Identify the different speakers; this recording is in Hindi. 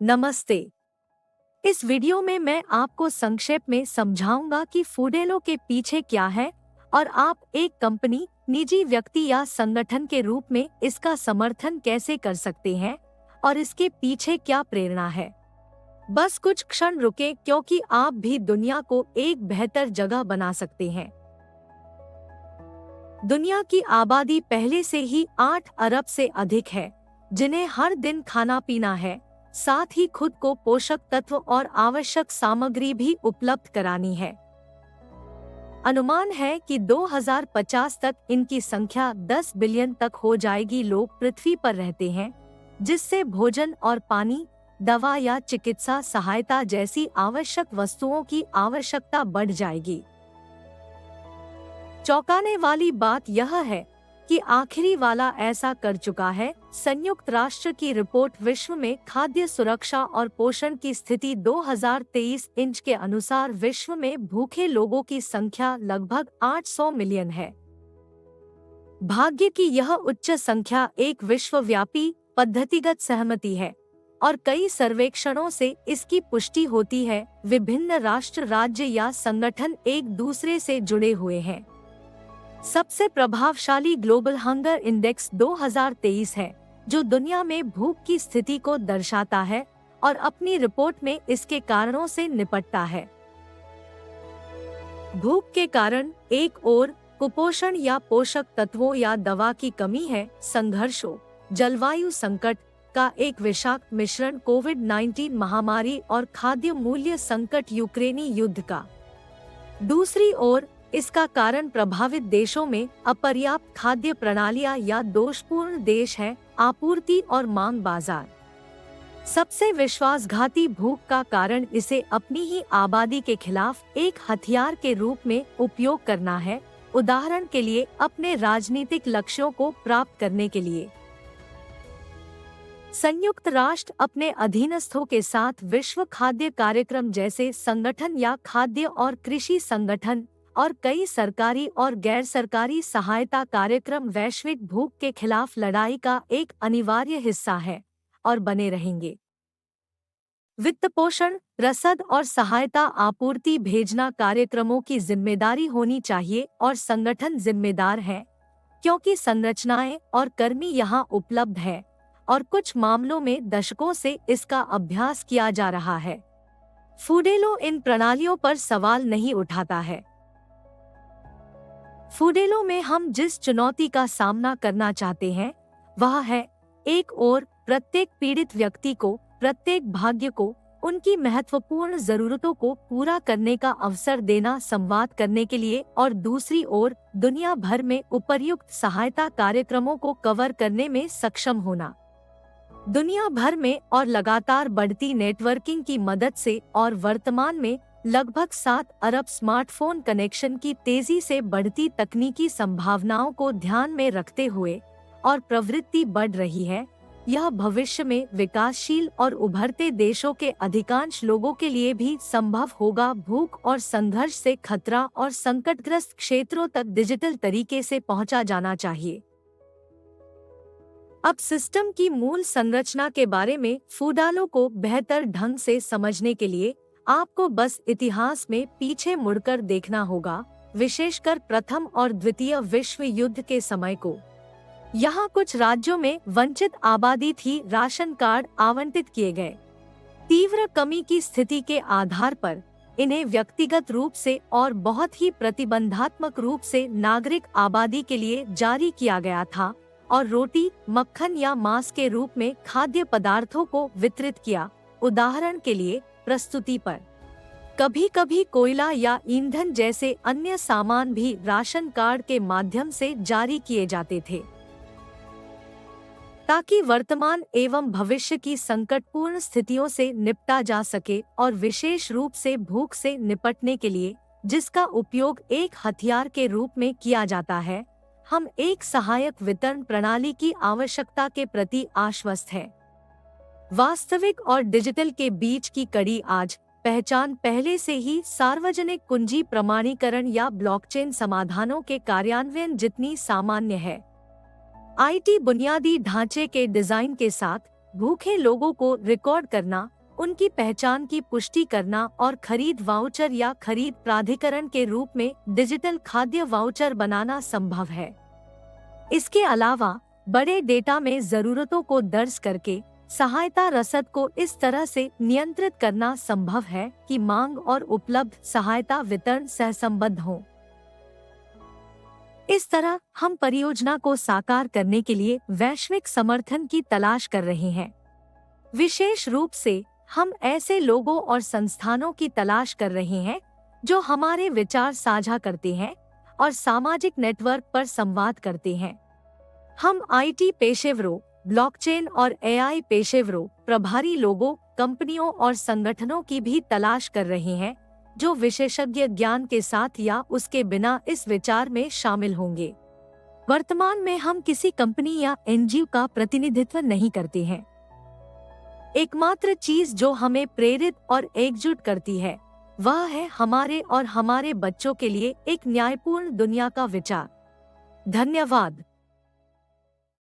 Speaker 1: नमस्ते। इस वीडियो में मैं आपको संक्षेप में समझाऊंगा कि फूडेलो के पीछे क्या है और आप एक कंपनी, निजी व्यक्ति या संगठन के रूप में इसका समर्थन कैसे कर सकते हैं और इसके पीछे क्या प्रेरणा है। बस कुछ क्षण रुकें क्योंकि आप भी दुनिया को एक बेहतर जगह बना सकते हैं। दुनिया की आबादी पहले से ही 8 अरब से अधिक है, जिन्हें हर दिन खाना पीना है, साथ ही खुद को पोषक तत्व और आवश्यक सामग्री भी उपलब्ध करानी है। अनुमान है कि 2050 तक इनकी संख्या 10 बिलियन तक हो जाएगी। लोग पृथ्वी पर रहते हैं, जिससे भोजन और पानी, दवा या चिकित्सा सहायता जैसी आवश्यक वस्तुओं की आवश्यकता बढ़ जाएगी। चौंकाने वाली बात यह है कि आखिरी वाला ऐसा कर चुका है। संयुक्त राष्ट्र की रिपोर्ट विश्व में खाद्य सुरक्षा और पोषण की स्थिति 2023 इंच के अनुसार विश्व में भूखे लोगों की संख्या लगभग 800 मिलियन है। भाग्य की यह उच्च संख्या एक विश्वव्यापी पद्धतिगत सहमति है और कई सर्वेक्षणों से इसकी पुष्टि होती है। विभिन्न राष्ट्र, राज्य या संगठन एक दूसरे से जुड़े हुए हैं। सबसे प्रभावशाली ग्लोबल हंगर इंडेक्स 2023 है, जो दुनिया में भूख की स्थिति को दर्शाता है और अपनी रिपोर्ट में इसके कारणों से निपटता है। भूख के कारण एक ओर कुपोषण या पोषक तत्वों या दवा की कमी है, संघर्षों, जलवायु संकट का एक विषाक्त मिश्रण, कोविड-19 महामारी और खाद्य मूल्य संकट, यूक्रेनी युद्ध का। दूसरी ओर इसका कारण प्रभावित देशों में अपर्याप्त खाद्य प्रणालियां या दोषपूर्ण देश है, आपूर्ति और मांग बाजार। सबसे विश्वासघाती भूख का कारण इसे अपनी ही आबादी के खिलाफ एक हथियार के रूप में उपयोग करना है, उदाहरण के लिए अपने राजनीतिक लक्ष्यों को प्राप्त करने के लिए। संयुक्त राष्ट्र अपने अधीनस्थों के साथ विश्व खाद्य कार्यक्रम जैसे संगठन या खाद्य और कृषि संगठन और कई सरकारी और गैर सरकारी सहायता कार्यक्रम वैश्विक भूख के खिलाफ लड़ाई का एक अनिवार्य हिस्सा है और बने रहेंगे। वित्तपोषण, रसद और सहायता आपूर्ति भेजना कार्यक्रमों की जिम्मेदारी होनी चाहिए और संगठन जिम्मेदार है, क्योंकि संरचनाएं और कर्मी यहां उपलब्ध है और कुछ मामलों में दशकों से इसका अभ्यास किया जा रहा है। फूडेलो इन प्रणालियों पर सवाल नहीं उठाता है। फूडेलो में हम जिस चुनौती का सामना करना चाहते हैं वह है, एक ओर प्रत्येक पीड़ित व्यक्ति को, प्रत्येक भाग्य को उनकी महत्वपूर्ण जरूरतों को पूरा करने का अवसर देना संवाद करने के लिए, और दूसरी ओर दुनिया भर में उपर्युक्त सहायता कार्यक्रमों को कवर करने में सक्षम होना। दुनिया भर में और लगातार बढ़ती नेटवर्किंग की मदद से और वर्तमान में लगभग 7 अरब स्मार्टफोन कनेक्शन की तेजी से बढ़ती तकनीकी संभावनाओं को ध्यान में रखते हुए और प्रवृत्ति बढ़ रही है, यह भविष्य में विकासशील और उभरते देशों के अधिकांश लोगों के लिए भी संभव होगा। भूख और संघर्ष से खतरा और संकटग्रस्त क्षेत्रों तक डिजिटल तरीके से पहुंचा जाना चाहिए। अब सिस्टम की मूल संरचना के बारे में फूडेलो को बेहतर ढंग से समझने के लिए आपको बस इतिहास में पीछे मुड़कर देखना होगा, विशेषकर प्रथम और द्वितीय विश्व युद्ध के समय को। यहाँ कुछ राज्यों में वंचित आबादी थी, राशन कार्ड आवंटित किए गए। तीव्र कमी की स्थिति के आधार पर इन्हें व्यक्तिगत रूप से और बहुत ही प्रतिबंधात्मक रूप से नागरिक आबादी के लिए जारी किया गया था और रोटी, मक्खन या मांस के रूप में खाद्य पदार्थों को वितरित किया, उदाहरण के लिए प्रस्तुति पर। कभी कभी कोयला या ईंधन जैसे अन्य सामान भी राशन कार्ड के माध्यम से जारी किए जाते थे, ताकि वर्तमान एवं भविष्य की संकटपूर्ण स्थितियों से निपटा जा सके, और विशेष रूप से भूख से निपटने के लिए जिसका उपयोग एक हथियार के रूप में किया जाता है। हम एक सहायक वितरण प्रणाली की आवश्यकता के प्रति आश्वस्त हैं। वास्तविक और डिजिटल के बीच की कड़ी आज पहचान पहले से ही सार्वजनिक कुंजी प्रमाणीकरण या ब्लॉकचेन समाधानों के कार्यान्वयन जितनी सामान्य है। आईटी बुनियादी ढांचे के डिजाइन के साथ भूखे लोगों को रिकॉर्ड करना, उनकी पहचान की पुष्टि करना और खरीद वाउचर या खरीद प्राधिकरण के रूप में डिजिटल खाद्य वाउचर बनाना संभव है। इसके अलावा बड़े डेटा में जरूरतों को दर्ज करके सहायता रसद को इस तरह से नियंत्रित करना संभव है कि मांग और उपलब्ध सहायता वितरण सहसंबद्ध हो। इस तरह हम परियोजना को साकार करने के लिए वैश्विक समर्थन की तलाश कर रहे हैं। विशेष रूप से हम ऐसे लोगों और संस्थानों की तलाश कर रहे हैं जो हमारे विचार साझा करते हैं और सामाजिक नेटवर्क पर संवाद करते हैं। हम आईटी पेशेवरों, ब्लॉकचेन और एआई पेशेवरों, प्रभारी लोगों, कंपनियों और संगठनों की भी तलाश कर रहे हैं जो विशेषज्ञ ज्ञान के साथ या उसके बिना इस विचार में शामिल होंगे। वर्तमान में हम किसी कंपनी या एनजीओ का प्रतिनिधित्व नहीं करते हैं। एकमात्र चीज जो हमें प्रेरित और एकजुट करती है वह है हमारे और हमारे बच्चों के लिए एक न्यायपूर्ण दुनिया का विचार। धन्यवाद।